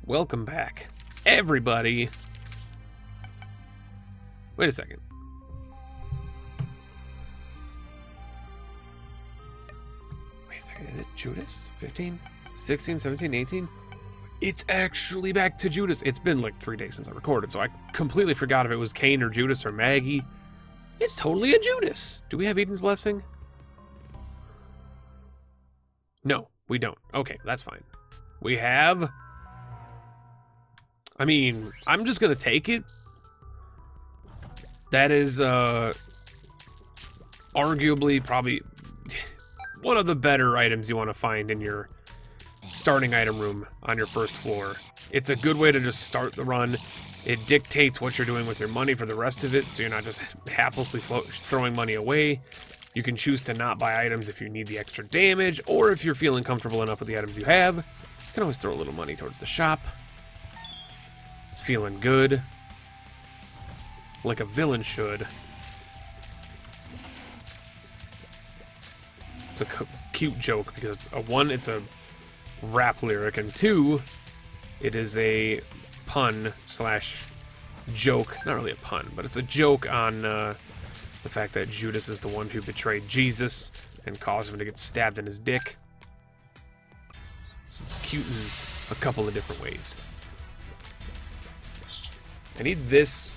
Welcome back, everybody. Wait a second. Wait a second, is it Judas? 15, 16, 17, 18? It's actually back to Judas. It's been like 3 days since I recorded, so I completely forgot if it was Cain or Judas or Maggie. It's totally a Judas. Do we have Eden's Blessing? No, we don't. Okay, that's fine. We have... I mean, I'm just gonna take it. That is, arguably probably one of the better items you want to find in your starting item room on your first floor. It's a good way to just start the run. It dictates what you're doing with your money for the rest of it, so you're not just haplessly throwing money away. You can choose to not buy items if you need the extra damage, or if you're feeling comfortable enough with the items you have. You can always throw a little money towards the shop. It's feeling good. Like a villain should. It's a cute joke because it's it's a rap lyric, and 2, it is a pun slash joke. Not really a pun, but it's a joke on the fact that Judas is the one who betrayed Jesus and caused him to get stabbed in his dick. So it's cute in a couple of different ways. I need this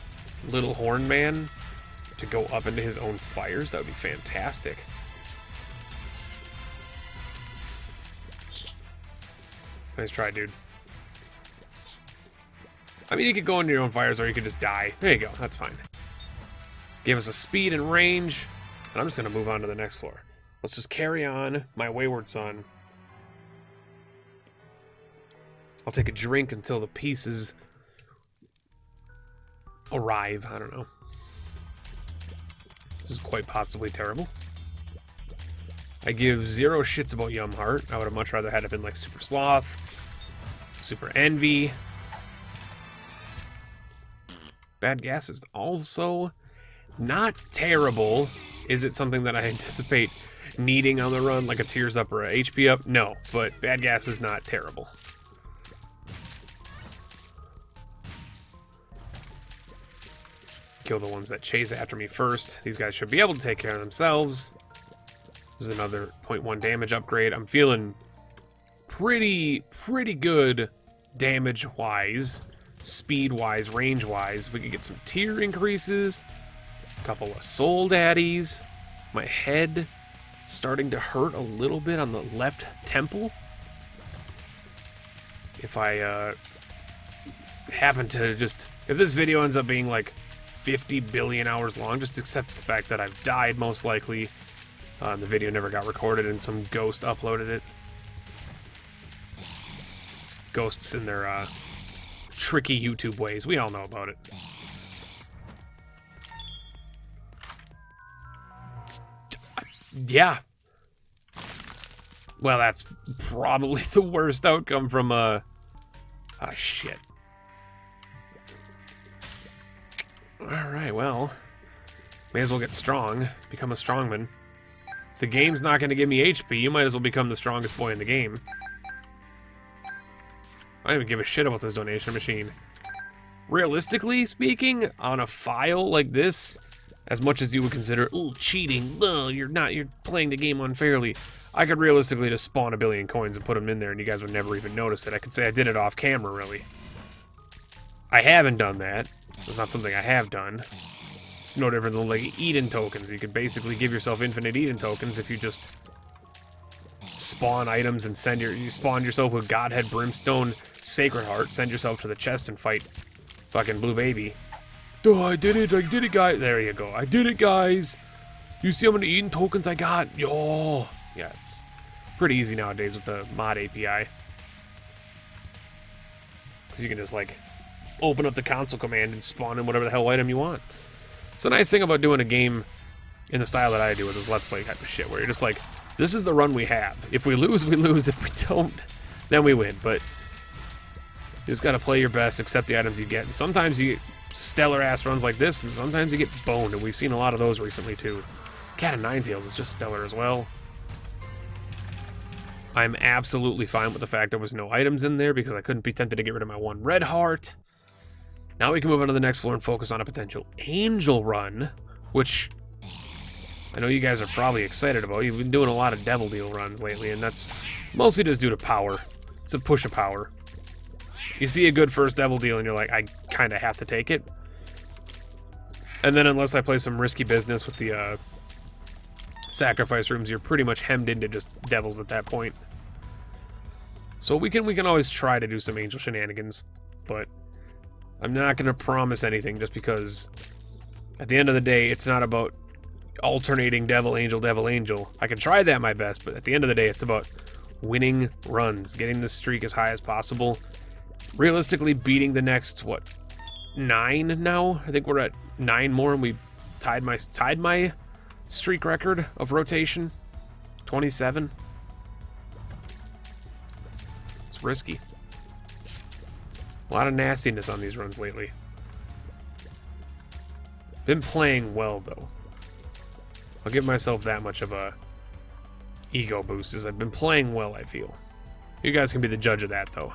little horn man to go up into his own fires. That would be fantastic. Nice try, dude. I mean, you could go into your own fires or you could just die. There you go. That's fine. Give us a speed and range. And I'm just going to move on to the next floor. Let's just carry on, my wayward son. I'll take a drink until the pieces arrive. I don't know. This is quite possibly terrible. I give 0 shits about Yum Heart. I would have much rather had it been like Super Sloth, Super Envy. Bad Gas is also not terrible. Is it something that I anticipate needing on the run, like a Tears Up or a HP Up? No, but Bad Gas is not terrible. Kill the ones that chase after me first. These guys should be able to take care of themselves. This is another 0.1 damage upgrade. I'm feeling pretty good damage-wise, speed-wise, range-wise. We could get some tier increases, a couple of soul daddies. My head starting to hurt a little bit on the left temple. If I happen to just... If this video ends up being like 50 billion hours long, just accept the fact that I've died, most likely. The video never got recorded and some ghost uploaded it. Ghosts in their tricky YouTube ways. We all know about it. Yeah. Well, that's probably the worst outcome from ah, shit. Alright, well. May as well get strong. Become a strongman. If the game's not going to give me HP, you might as well become the strongest boy in the game. I don't even give a shit about this donation machine. Realistically speaking, on a file like this, as much as you would consider, ooh, cheating, you're playing the game unfairly, I could realistically just spawn a billion coins and put them in there and you guys would never even notice it. I could say I did it off camera, really. I haven't done that. It's not something I have done. It's no different than like Eden tokens. You could basically give yourself infinite Eden tokens if you just spawn items and you spawn yourself with Godhead, Brimstone, Sacred Heart, send yourself to the chest and fight fucking Blue Baby. Oh, I did it, guys. There you go. I did it, guys. You see how many Eden tokens I got? Yo. Yeah, it's pretty easy nowadays with the mod API. Because you can just like open up the console command and spawn in whatever the hell item you want. It's a nice thing about doing a game in the style that I do with this Let's Play type of shit, where you're just like, this is the run we have. If we lose, we lose. If we don't, then we win. But you just gotta play your best, accept the items you get. And sometimes you get stellar-ass runs like this, and sometimes you get boned, and we've seen a lot of those recently, too. Cat of Nine Tails is just stellar as well. I'm absolutely fine with the fact there was no items in there because I couldn't be tempted to get rid of my one red heart. Now we can move on to the next floor and focus on a potential angel run, which I know you guys are probably excited about. You've been doing a lot of devil deal runs lately, and that's mostly just due to power. It's a push of power. You see a good first devil deal and you're like, I kind of have to take it. And then unless I play some risky business with the sacrifice rooms, you're pretty much hemmed into just devils at that point. So we can always try to do some angel shenanigans, but I'm not going to promise anything just because at the end of the day, it's not about alternating devil, angel, devil, angel. I can try that my best, but at the end of the day, it's about winning runs, getting the streak as high as possible. Realistically, beating the next, what, 9 now? I think we're at 9 more, and we tied my streak record of rotation. 27. It's risky. A lot of nastiness on these runs lately. Been playing well, though. I'll give myself that much of a ego boost, as I've been playing well, I feel. You guys can be the judge of that, though.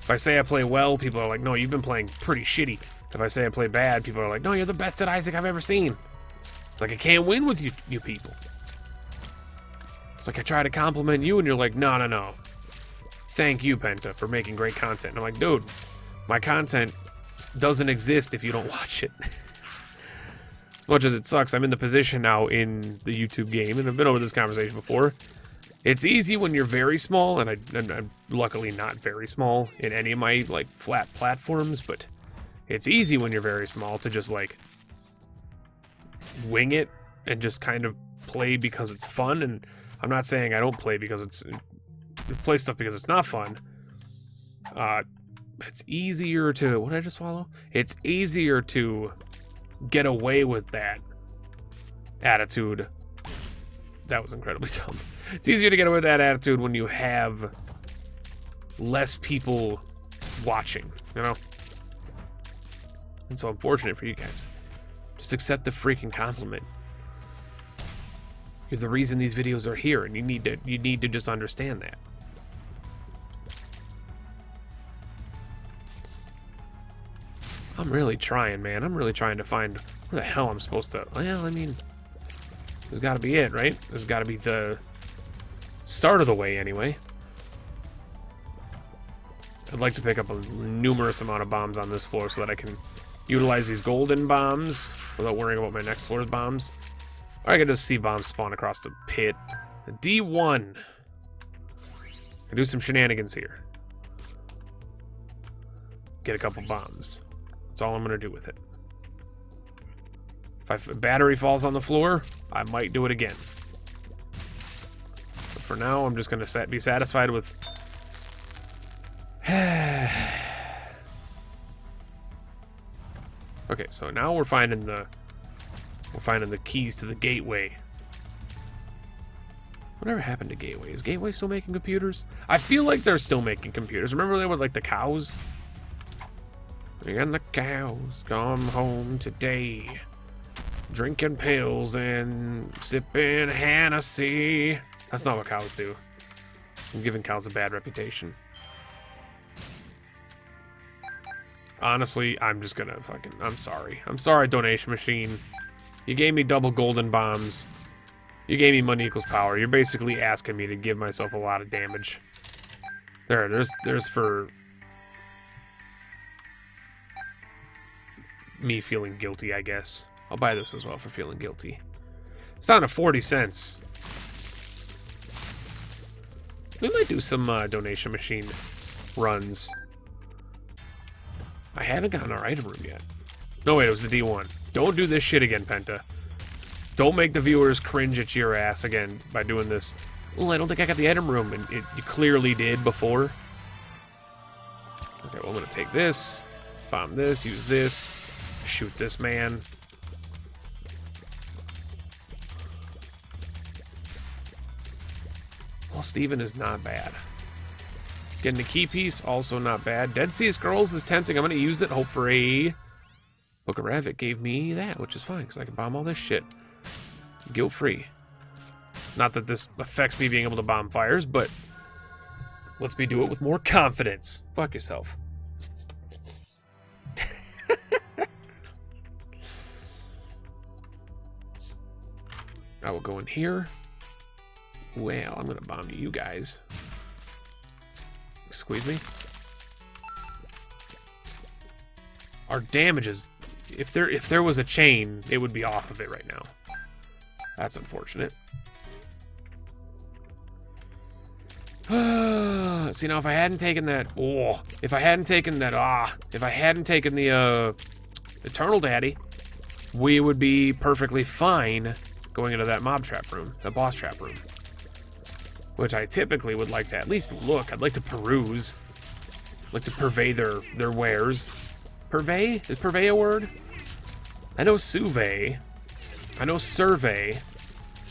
If I say I play well, people are like, no, you've been playing pretty shitty. If I say I play bad, people are like, no, you're the best at Isaac I've ever seen. It's like, I can't win with you people. It's like I try to compliment you, and you're like, no. Thank you, Penta, for making great content. And I'm like, dude, my content doesn't exist if you don't watch it. As much as it sucks, I'm in the position now in the YouTube game, and I've been over this conversation before. It's easy when you're very small, and I'm luckily not very small in any of my, like, flat platforms, but it's easy when you're very small to just, like, wing it and just kind of play because it's fun. And I'm not saying I don't play because play stuff because it's not fun. It's easier to, what did I just swallow? It's easier to get away with that attitude. That was incredibly dumb. It's easier to get away with that attitude when you have less people watching, you know? And so I'm fortunate for you guys. Just accept the freaking compliment. You're the reason these videos are here, and you need to just understand that. I'm really trying, man. I'm really trying to find where the hell I'm supposed to... Well, I mean, there's got to be it, right? There's got to be the start of the way, anyway. I'd like to pick up a numerous amount of bombs on this floor so that I can utilize these golden bombs without worrying about my next floor's bombs. Or I can just see bombs spawn across the pit. A D1. I can do some shenanigans here. Get a couple bombs. That's all I'm going to do with it. If a battery falls on the floor, I might do it again. But for now, I'm just going to be satisfied with... Okay, so now we're finding the keys to the gateway. Whatever happened to Gateway? Is Gateway still making computers? I feel like they're still making computers. Remember they were like the cows? And the cows come home today, drinking pills and sipping Hennessy. That's not what cows do. I'm giving cows a bad reputation. Honestly, I'm just gonna fucking... I'm sorry. I'm sorry, donation machine. You gave me double golden bombs. You gave me money equals power. You're basically asking me to give myself a lot of damage. There's for... me feeling guilty, I guess. I'll buy this as well for feeling guilty. It's down to 40 cents. We might do some donation machine runs. I haven't gotten our item room yet. No, wait, it was the D1. Don't do this shit again, Penta. Don't make the viewers cringe at your ass again by doing this. Well, I don't think I got the item room, and you clearly did before. Okay, well, I'm gonna take this, bomb this, use this, shoot this man. Well, Steven is not bad. Getting the key piece, also not bad. Dead Sea Scrolls is tempting. I'm going to use it, hope for a Book of Rev. It gave me that, which is fine, because I can bomb all this shit. Guilt-free. Not that this affects me being able to bomb fires, but lets me do it with more confidence. Fuck yourself. I will go in here. Well, I'm gonna bomb you guys. Squeeze me. Our damage is, if there was a chain, it would be off of it right now. That's unfortunate. See, now if I hadn't taken that, if I hadn't taken the Eternal Daddy, we would be perfectly fine going into that mob trap room, that boss trap room. Which I typically would like to at least look. I'd like to peruse. I'd like to purvey their wares. Purvey? Is purvey a word? I know survey. I know survey.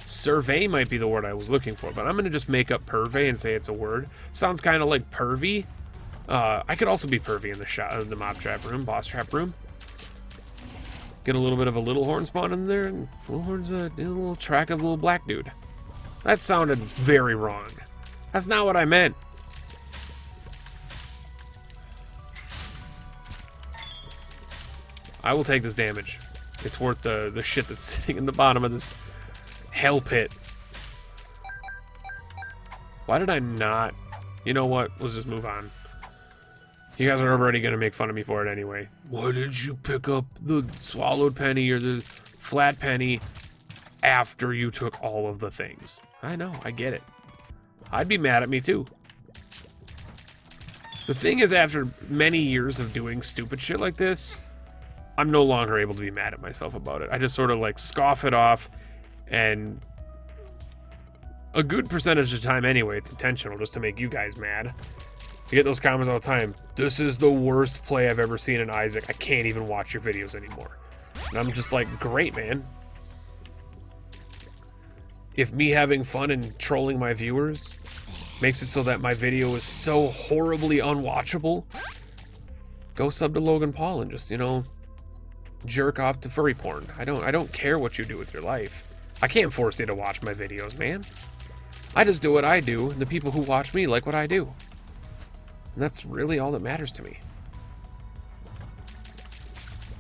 Survey might be the word I was looking for, but I'm going to just make up purvey and say it's a word. Sounds kind of like pervy. I could also be pervy in the mob trap room, boss trap room. Get a little bit of a little horn spawn in there, and little horn's a little attractive little black dude. That sounded very wrong. That's not what I meant. I will take this damage. It's worth the shit that's sitting in the bottom of this hell pit. Why did I not? You know what? Let's just move on. You guys are already going to make fun of me for it anyway. Why did you pick up the swallowed penny or the flat penny after you took all of the things? I know, I get it. I'd be mad at me too. The thing is, after many years of doing stupid shit like this, I'm no longer able to be mad at myself about it. I just sort of like scoff it off, and a good percentage of the time anyway, it's intentional just to make you guys mad. I get those comments all the time. This is the worst play I've ever seen in Isaac. I can't even watch your videos anymore. And I'm just like, great, man. If me having fun and trolling my viewers makes it so that my video is so horribly unwatchable, go sub to Logan Paul and just, you know, jerk off to furry porn. I don't care what you do with your life. I can't force you to watch my videos, man. I just do what I do, and the people who watch me like what I do. And that's really all that matters to me.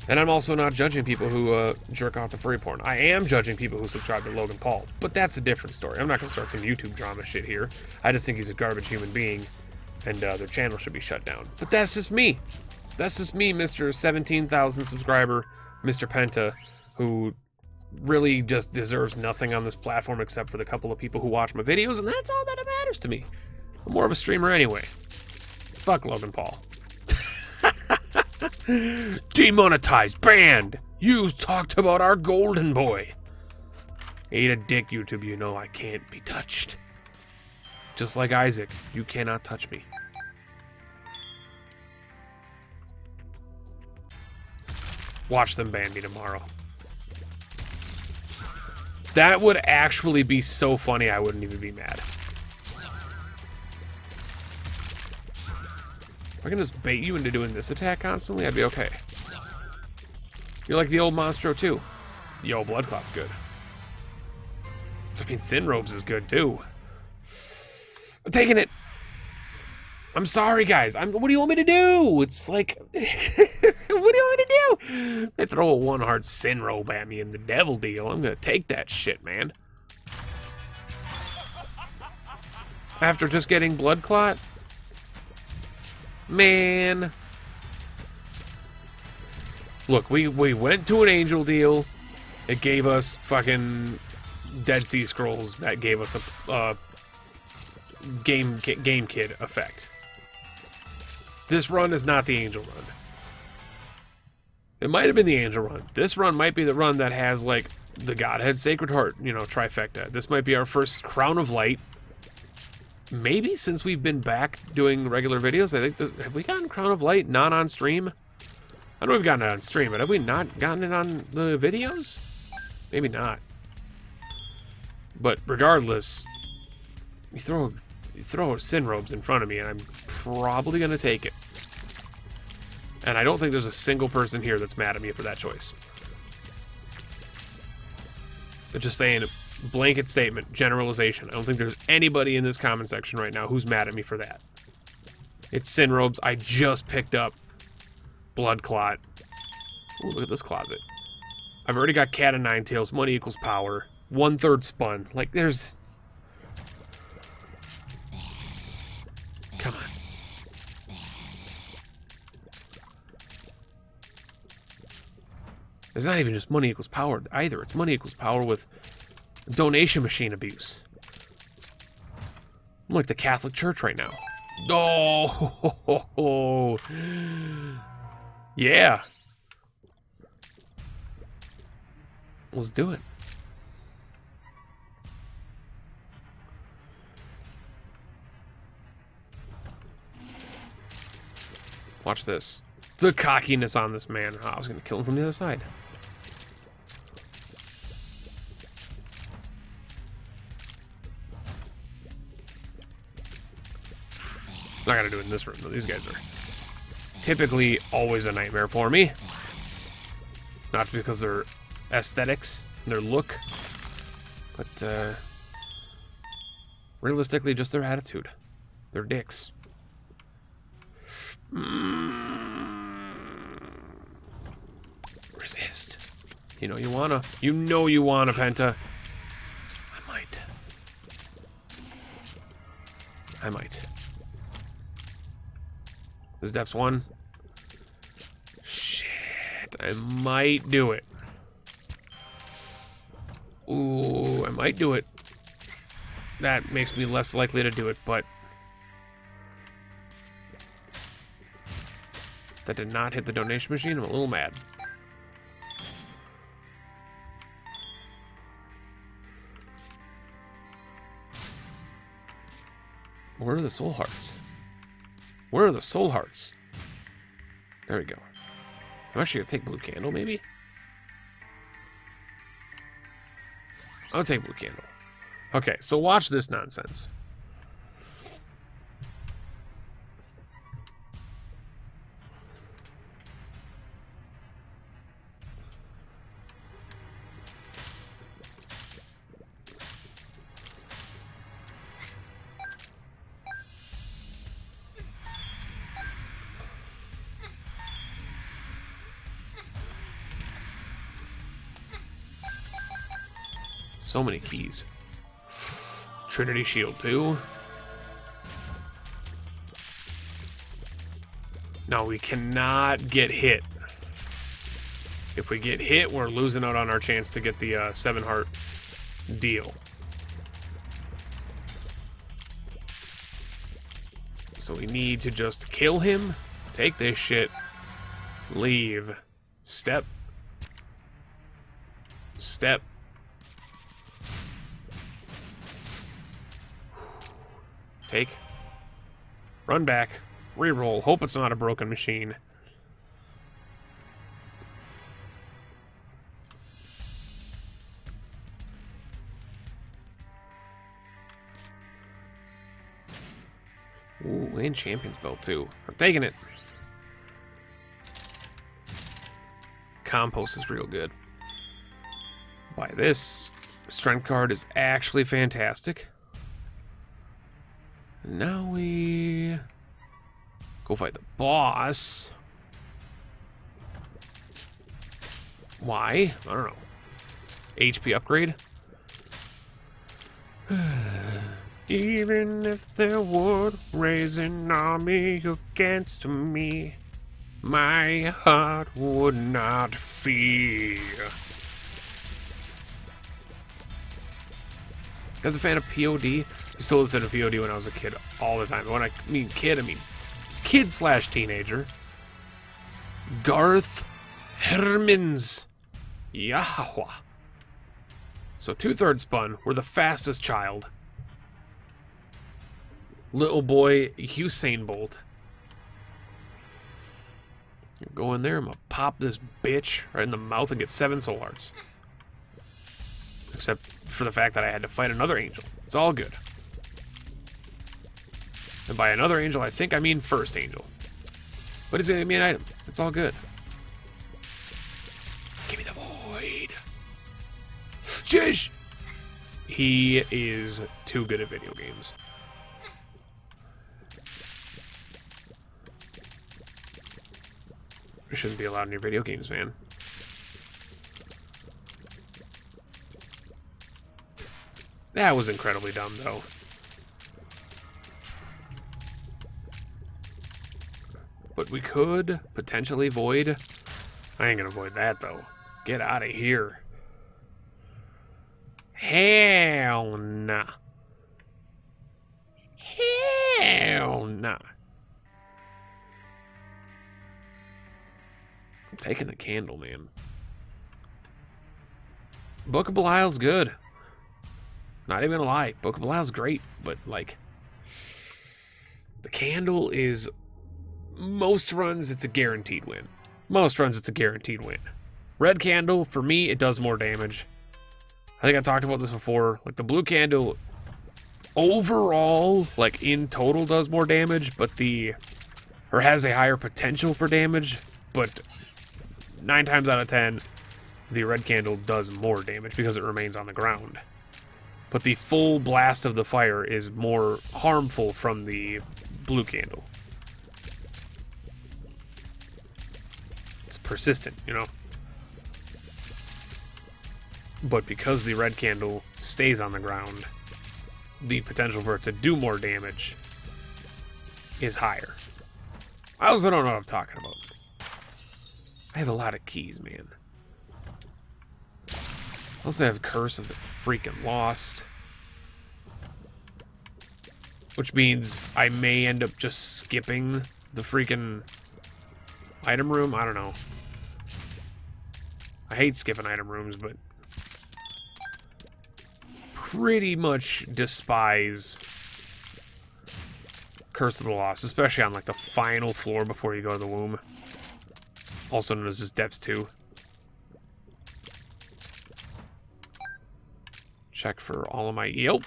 And I'm also not judging people who jerk off to furry porn. I am judging people who subscribe to Logan Paul, but that's a different story. I'm not going to start some YouTube drama shit here. I just think he's a garbage human being, and their channel should be shut down. But that's just me. That's just me, Mr. 17,000 subscriber, Mr. Penta, who really just deserves nothing on this platform except for the couple of people who watch my videos, and that's all that matters to me. I'm more of a streamer anyway. Fuck Logan Paul. Demonetized, banned. You talked about our golden boy. Eat a dick, YouTube. You know I can't be touched. Just like Isaac, you cannot touch me. Watch them ban me tomorrow. That would actually be so funny I wouldn't even be mad. If I can just bait you into doing this attack constantly, I'd be okay. You're like the old Monstro too. Yo, Blood Clot's good. I mean, Sin Robes is good too. I'm taking it. I'm sorry, guys. What do you want me to do? It's like, what do you want me to do? They throw a one hard Sin Robe at me in the devil deal. I'm gonna take that shit, man. After just getting Blood Clot? Man. Look, we went to an angel deal. It gave us fucking Dead Sea Scrolls. That gave us a game kid effect. This run is not the angel run. It might have been the angel run. This run might be the run that has like the Godhead Sacred Heart, you know, trifecta. This might be our first Crown of Light. Maybe since we've been back doing regular videos. I think have we gotten Crown of Light not on stream? I know we've gotten it on stream, but have we not gotten it on the videos? Maybe not. But regardless, you throw Sin Robes in front of me, and I'm probably gonna take it. And I don't think there's a single person here that's mad at me for that choice. But just saying, Blanket statement, generalization. I don't think there's anybody in this comment section right now who's mad at me for that. It's Sin Robes. I just picked up Blood Clot. Ooh, look at this closet. I've already got Cat of Nine Tails. Money equals power. 1/3 spun. Like, there's... Come on. There's not even just money equals power either. It's money equals power with donation machine abuse. I'm like the Catholic Church right now. Oh, yeah. Let's do it. Watch this. The cockiness on this man. Oh, I was going to kill him from the other side. Not gonna do it in this room, though. These guys are typically always a nightmare for me. Not because they're aesthetics, their look, but realistically, just their attitude. They're dicks. Resist. You know you wanna. You know you wanna, Penta. I might. This is depths 1. Shit, I might do it. Ooh, I might do it. That makes me less likely to do it, but that did not hit the donation machine. I'm a little mad. Where are the soul hearts? Where are the soul hearts? There we go. I'm actually gonna take blue candle, maybe? I'll take blue candle. Okay, so watch this nonsense. So many keys. Trinity Shield 2. No, we cannot get hit. If we get hit, we're losing out on our chance to get the 7 heart deal. So we need to just kill him, take this shit, leave, step, step. Take. Run back. Reroll. Hope it's not a broken machine. Ooh, and Champion's Belt too. I'm taking it. Compost is real good. Buy this. Strength card is actually fantastic. Now we go fight the boss. Why? I don't know. HP upgrade? Even if there would raise an army against me, my heart would not fear. As a fan of POD, I still listened to POD when I was a kid all the time. When I mean kid, I mean kid/teenager. Garth Hermans. Yahweh. So 2/3 spun. We're the fastest child. Little boy Usain Bolt. Go in there, I'm gonna pop this bitch right in the mouth and get 7 soul hearts. Except for the fact that I had to fight another angel. It's all good. And by another angel, I think I mean first angel. But it's going to be an item. It's all good. Give me the void. Shish! He is too good at video games. You shouldn't be allowed in your video games, man. That was incredibly dumb, though. But we could potentially void. I ain't gonna void that, though. Get out of here. Hell nah. Hell nah. I'm taking a candle, man. Book of Belial's good. Not even gonna lie. Book of Belial's great, but, like, the candle is... Most runs, it's a guaranteed win. Most runs, it's a guaranteed win. Red candle, for me, it does more damage. I think I talked about this before. Like, the blue candle, overall, like, in total, does more damage, but or has a higher potential for damage, but 9 times out of 10, the red candle does more damage because it remains on the ground. But the full blast of the fire is more harmful from the blue candle. Persistent, you know. But because the red candle stays on the ground, the potential for it to do more damage is higher. I also don't know what I'm talking about. I have a lot of keys, man. I also have Curse of the freaking Lost, which means I may end up just skipping the freaking item room. I don't know. I hate skipping item rooms, but pretty much despise Curse of the Lost, especially on like the final floor before you go to the womb. Also known as just Depths 2. Check for all of my... Yep.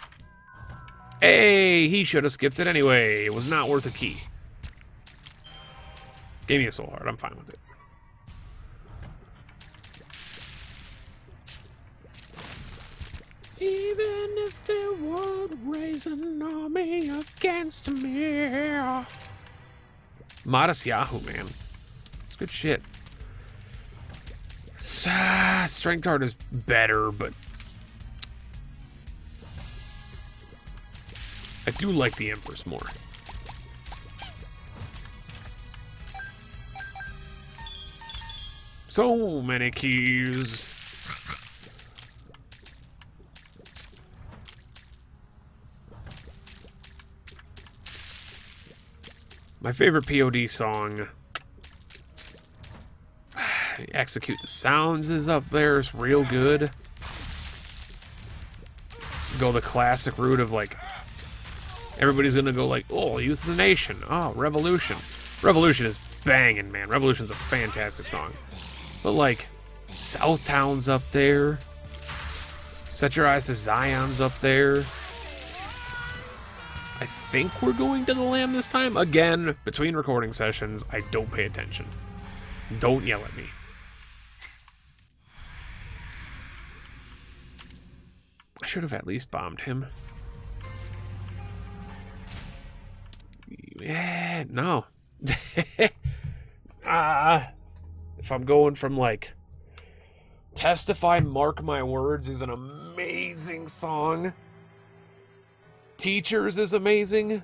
Hey, he should have skipped it anyway. It was not worth a key. Gave me a soul heart. I'm fine with it. Even if there would raise an army against me. Modest Yahoo, man. It's good shit. Strength card is better, but I do like the Empress more. So many keys. My favorite POD song, Execute the Sounds, is up there. It's real good. Go the classic route of like, everybody's gonna go like, oh, Youth of the Nation, oh, Revolution. Revolution is banging, man. Revolution's a fantastic song. But like, Southtown's up there. Set Your Eyes to Zion's up there. I think we're going to the Lamb this time. Again, between recording sessions, I don't pay attention. Don't yell at me. I should have at least bombed him. Yeah, no. If I'm going from like... Testify, Mark My Words is an amazing song. Teachers is amazing.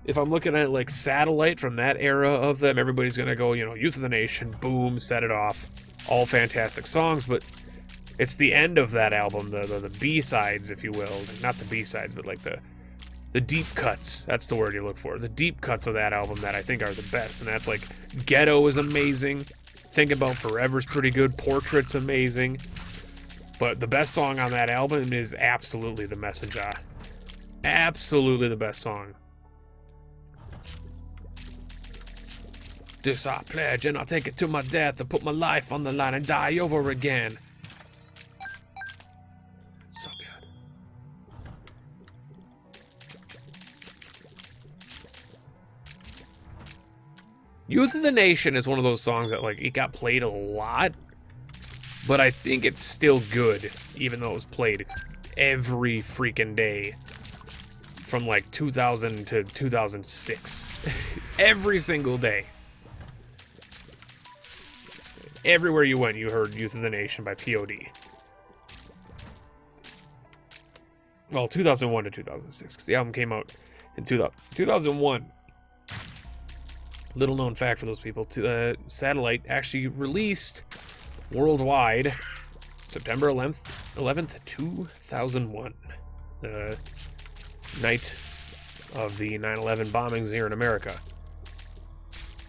If I'm looking at like Satellite from that era of them, everybody's gonna go, you know, Youth of the Nation, boom, Set It Off. All fantastic songs, but it's the end of that album, the B-sides, if you will. Not the B-sides, but like the deep cuts. That's the word you look for. The deep cuts of that album that I think are the best. And that's like, Ghetto is amazing. Think About Forever's pretty good. Portrait's amazing. But the best song on that album is absolutely The Messenger. Absolutely the best song. This I pledge, and I'll take it to my death and put my life on the line and die over again. So good. Youth of the Nation is one of those songs that, like, it got played a lot. but I think it's still good, even though it was played every freaking day from like 2000 to 2006. Every single day. Everywhere you went, you heard Youth of the Nation by POD. Well, 2001 to 2006, because the album came out in 2001. Little known fact for those people, Satellite actually released worldwide September 11th, 2001. The night of the 9/11 bombings here in America.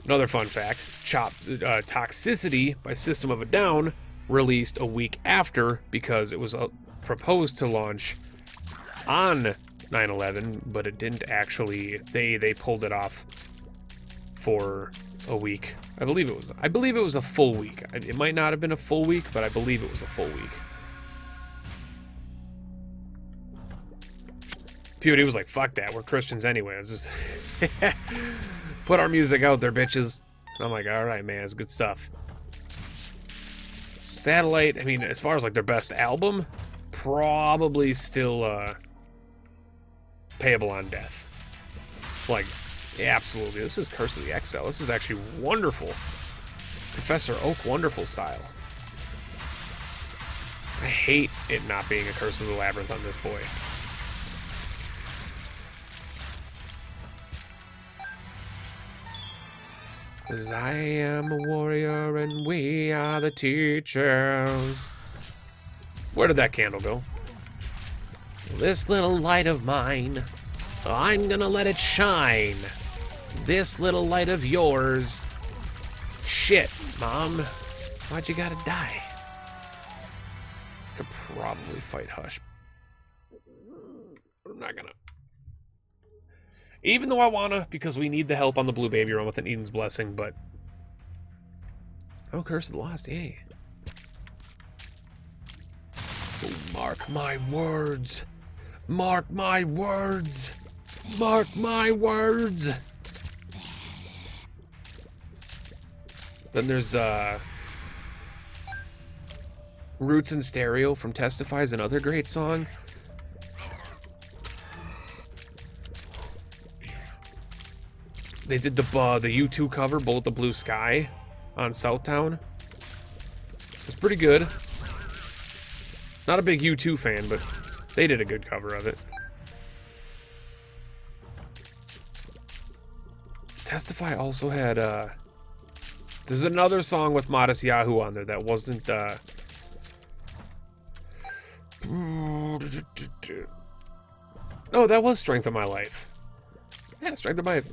Another fun fact, Toxicity by System of a Down released a week after because it was proposed to launch on 9/11, but it didn't actually. They pulled it off for a week. I believe it was a full week. It might not have been a full week, but I believe it was a full week. POD was like, fuck that, we're Christians anyway. It's just put our music out there, bitches. And I'm like, alright, man, it's good stuff. Satellite, I mean, as far as like their best album, probably still Payable on Death. Like, yeah, absolutely. This is Curse of the Exile. This is actually wonderful. Professor Oak, wonderful style. I hate it not being a Curse of the Labyrinth on this boy. 'Cause I am a warrior and we are the teachers. Where did that candle go? This little light of mine, I'm gonna let it shine. This little light of yours. Shit, Mom. Why'd you gotta die? Could probably fight Hush. I'm not gonna. Even though I wanna, because we need the help on the Blue Baby run with an Eden's Blessing, but... Oh, Curse of the Lost, yay. Oh, mark my words. Mark my words. Mark my words. Then there's, Roots in Stereo from Testify is another great song. They did the U2 cover, Bullet the Blue Sky, on Southtown. It's pretty good. Not a big U2 fan, but they did a good cover of it. Testify also had, there's another song with Modest Yahoo on there that wasn't, Oh, that was Strength of My Life. Yeah, Strength of My Life.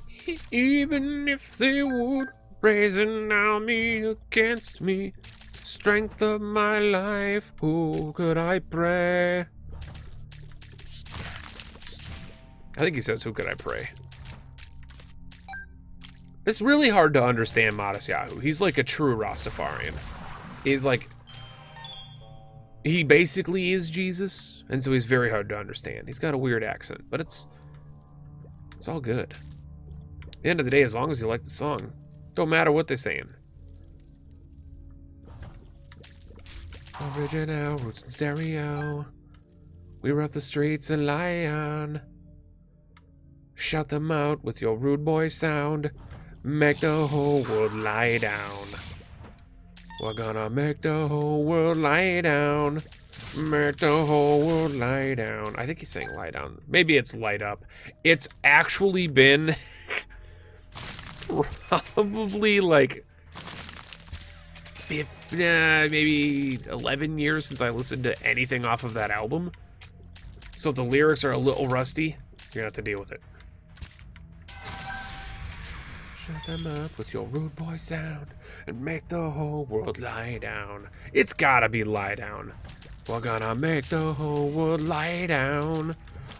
Even if they would brazen me against me, strength of my life, who could I pray? I think he says, who could I pray? It's really hard to understand Modest Yahoo. He's like a true Rastafarian. He's like... He basically is Jesus, and so he's very hard to understand. He's got a weird accent, but it's all good. At the end of the day, as long as you like the song, don't matter what they're saying. Original, Roots in Stereo. We rub the streets and lie on. Shout them out with your rude boy sound. Make the whole world lie down. We're gonna make the whole world lie down. Make the whole world lie down. I think he's saying lie down. Maybe it's light up. It's actually been probably like maybe 11 years since I listened to anything off of that album. So if the lyrics are a little rusty, you're gonna have to deal with it. Shut them up with your rude boy sound and make the whole world lie down. It's gotta be lie down. We're gonna make the whole world lie down.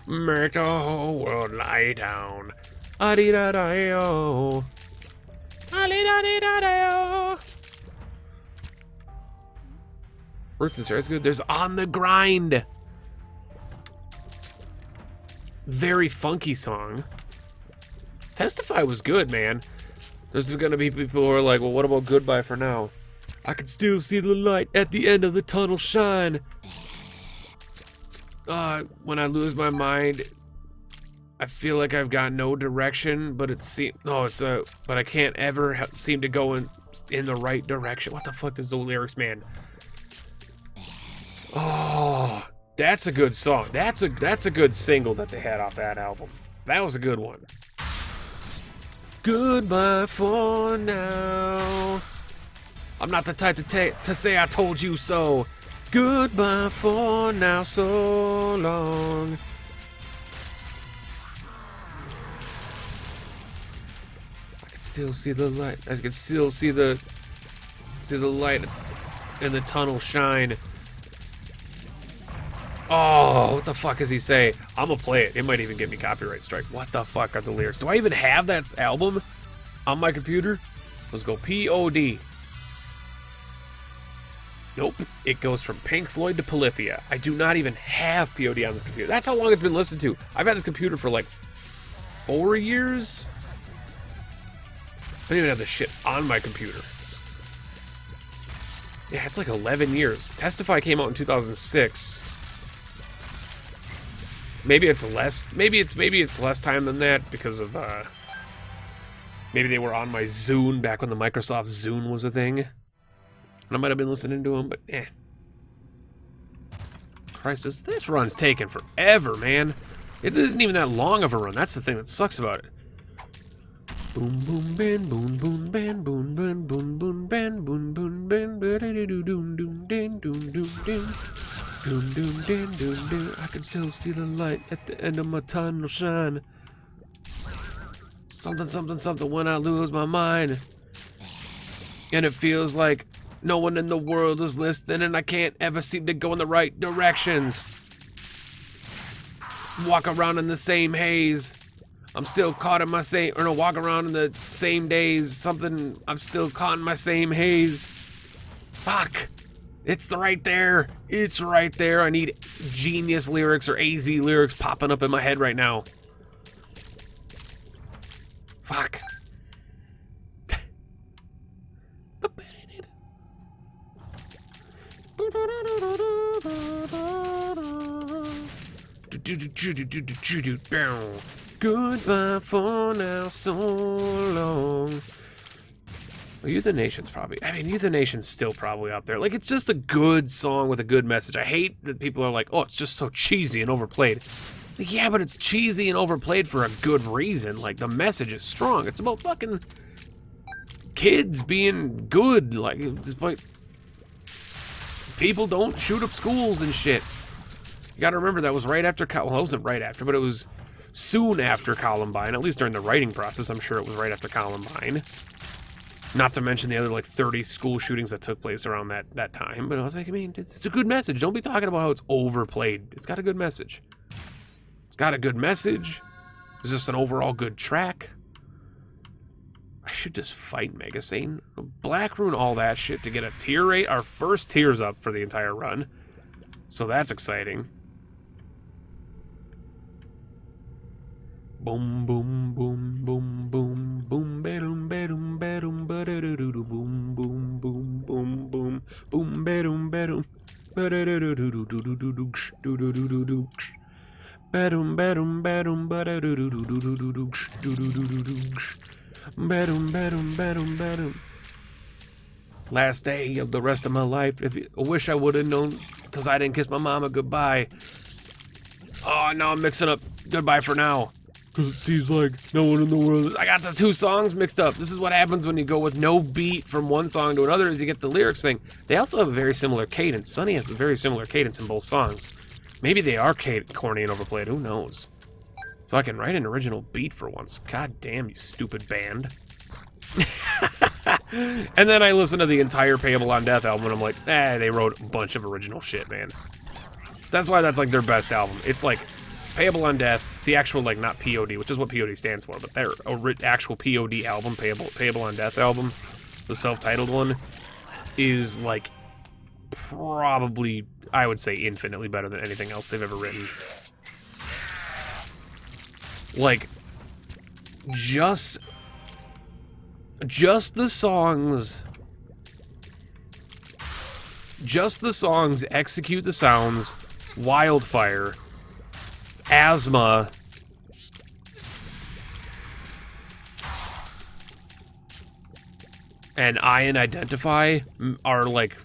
Make the whole world lie down. Adi-da-da-yo. Adi-da-di-da-da-yo. Roots and Stereo is good. There's On the Grind. Very funky song. Testify was good, man. There's gonna be people who are like, well, what about Goodbye for Now? I can still see the light at the end of the tunnel shine. When I lose my mind, I feel like I've got no direction, but but I can't ever seem to go in the right direction. What the fuck is the lyrics, man? Oh, that's a good song. That's a good single that they had off that album. That was a good one. Goodbye for now. I'm not the type to say I told you so. Goodbye for now, so long. I can still see the light. I can still see the light in the tunnel shine. Oh, what the fuck does he say? I'm gonna play it. It might even get me copyright strike. What the fuck are the lyrics? Do I even have that album on my computer? Let's go POD. Nope. It goes from Pink Floyd to Polyphia. I do not even have POD on this computer. That's how long it's been listened to. I've had this computer for like 4 years. I don't even have this shit on my computer. Yeah, it's like 11 years. Testify came out in 2006. Maybe it's less. Maybe it's less time than that because of maybe they were on my Zune back when the Microsoft Zune was a thing. And I might have been listening to them, but eh. Christ, this run's taking forever, man. It isn't even that long of a run. That's the thing that sucks about it. Boom boom ban boom boom ban boom boom boom boom ban boom boom ban doom doom doom doom doom doom. Doom doom doom doom doom. I can still see the light at the end of my tunnel shine. Something something something when I lose my mind. And it feels like no one in the world is listening and I can't ever seem to go in the right directions. Walk around in the same haze. I'm still caught in my walk around in the same days. I'm still caught in my same haze. Fuck. It's right there. It's right there. I need Genius lyrics or AZ lyrics popping up in my head right now. Fuck. Goodbye for now, so long. Well, Euthanation's probably... I mean, Euthanation's still probably up there. Like, it's just a good song with a good message. I hate that people are like, oh, it's just so cheesy and overplayed. Like, yeah, but it's cheesy and overplayed for a good reason. Like, the message is strong. It's about fucking kids being good. Like, it's like... people don't shoot up schools and shit. You gotta remember, that was right after... Well, it wasn't right after, but it was soon after Columbine. At least during the writing process, I'm sure it was right after Columbine. Not to mention the other, like, 30 school shootings that took place around that time. But I was like, I mean, it's a good message. Don't be talking about how it's overplayed. It's got a good message. It's got a good message. It's just an overall good track. I should just fight Megasane. Black Rune, all that shit to get a tier rate. Our first tier's up for the entire run. So that's exciting. Boom, boom, boom, boom, boom, boom, ba-dum, ba-dum, ba-dum, ba-da-da-do-do, boom, boom, boom, boom, boom, boom, ba-dum, ba-dum, ba-da-da-do-do-do-do-do-do, do-do-do-do-do, ba-dum, ba-dum, ba-dum, ba-da-do-do-do-do-do-do, do-do-do-do-do, ba-dum, ba-dum, ba-dum, ba-dum. Last day of the rest of my life. I wish I would have known, because I didn't kiss my mama goodbye. Oh, no, I'm mixing up Goodbye for Now. Because it seems like no one in the world... I got the two songs mixed up. This is what happens when you go with no beat from one song to another, is you get the lyrics thing. They also have a very similar cadence. Sunny has a very similar cadence in both songs. Maybe they are corny and overplayed. Who knows? Fucking write an original beat for once. God damn, you stupid band. And then I listen to the entire Payable on Death album and I'm like, they wrote a bunch of original shit, man. That's why that's like their best album. It's like Payable on Death, the actual, like, not POD, which is what POD stands for, but their actual POD album, Payable on Death album, the self-titled one, is, like, probably, I would say, infinitely better than anything else they've ever written. Like, just the songs just the songs Execute the Sounds, Wildfire, Asthma, and Iron Identify are like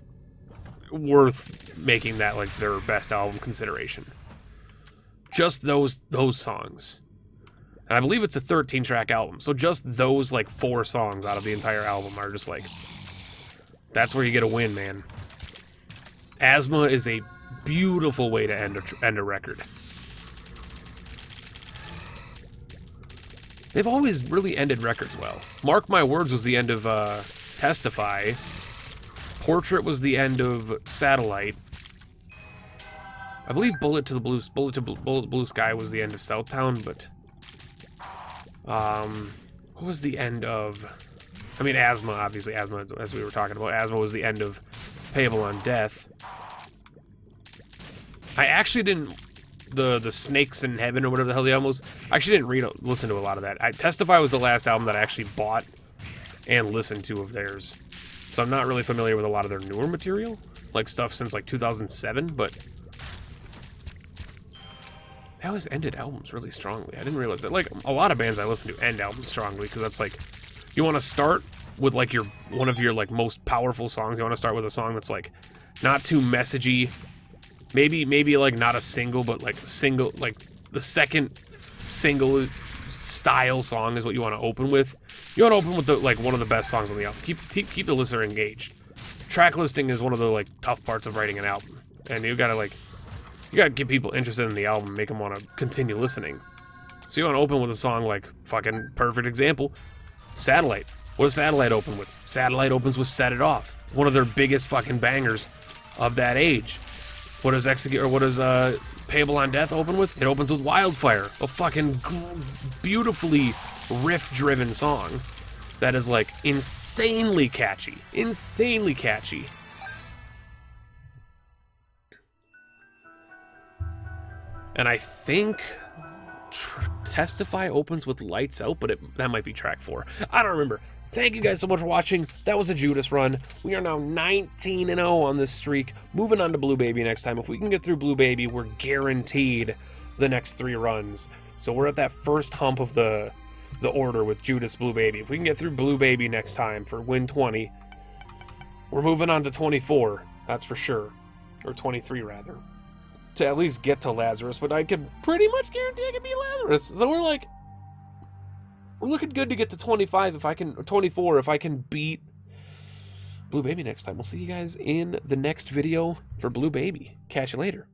worth making that like their best album consideration. Just those songs. And I believe it's a 13-track album, so just those like 4 songs out of the entire album are just like, that's where you get a win, man. Asthma is a beautiful way to end a record. They've always really ended records well. Mark My Words was the end of Testify. Portrait was the end of Satellite. I believe Bullet to Blue Sky was the end of Southtown, but what was the end of? I mean, Asthma, obviously. Asthma, as we were talking about, Asthma was the end of Payable on Death. I actually didn't. The Snakes in Heaven or whatever the hell the album was. I actually didn't listen to a lot of that. Testify was the last album that I actually bought and listened to of theirs. So I'm not really familiar with a lot of their newer material, like stuff since like 2007, but they always ended albums really strongly. I didn't realize that. Like, a lot of bands I listen to end albums strongly, because that's like, you want to start with like one of your like most powerful songs. You want to start with a song that's like not too messagey. Maybe like not a single, but like single, like the second single style song is what you want to open with. You want to open with like one of the best songs on the album. Keep the listener engaged. Track listing is one of the like tough parts of writing an album, and you gotta get people interested in the album, make them want to continue listening. So you want to open with a song like, fucking perfect example, Satellite. What does Satellite open with? Satellite opens with Set It Off, one of their biggest fucking bangers of that age. What does Payable on Death open with? It opens with Wildfire, a fucking beautifully riff-driven song that is like insanely catchy. Insanely catchy. And I think Testify opens with Lights Out, but that might be track 4. I don't remember. Thank you guys so much for watching. That was a Judas run. We are now 19-0 on this streak. Moving on to Blue Baby next time. If we can get through Blue Baby, we're guaranteed the next 3 runs. So we're at that first hump of the order with Judas, Blue Baby. If we can get through Blue Baby next time for win 20, we're moving on to 24. That's for sure. Or 23, rather. To at least get to Lazarus, but I can pretty much guarantee I can beat Lazarus. So we're looking good to get to 25 24 if I can beat Blue Baby next time. We'll see you guys in the next video for Blue Baby. Catch you later.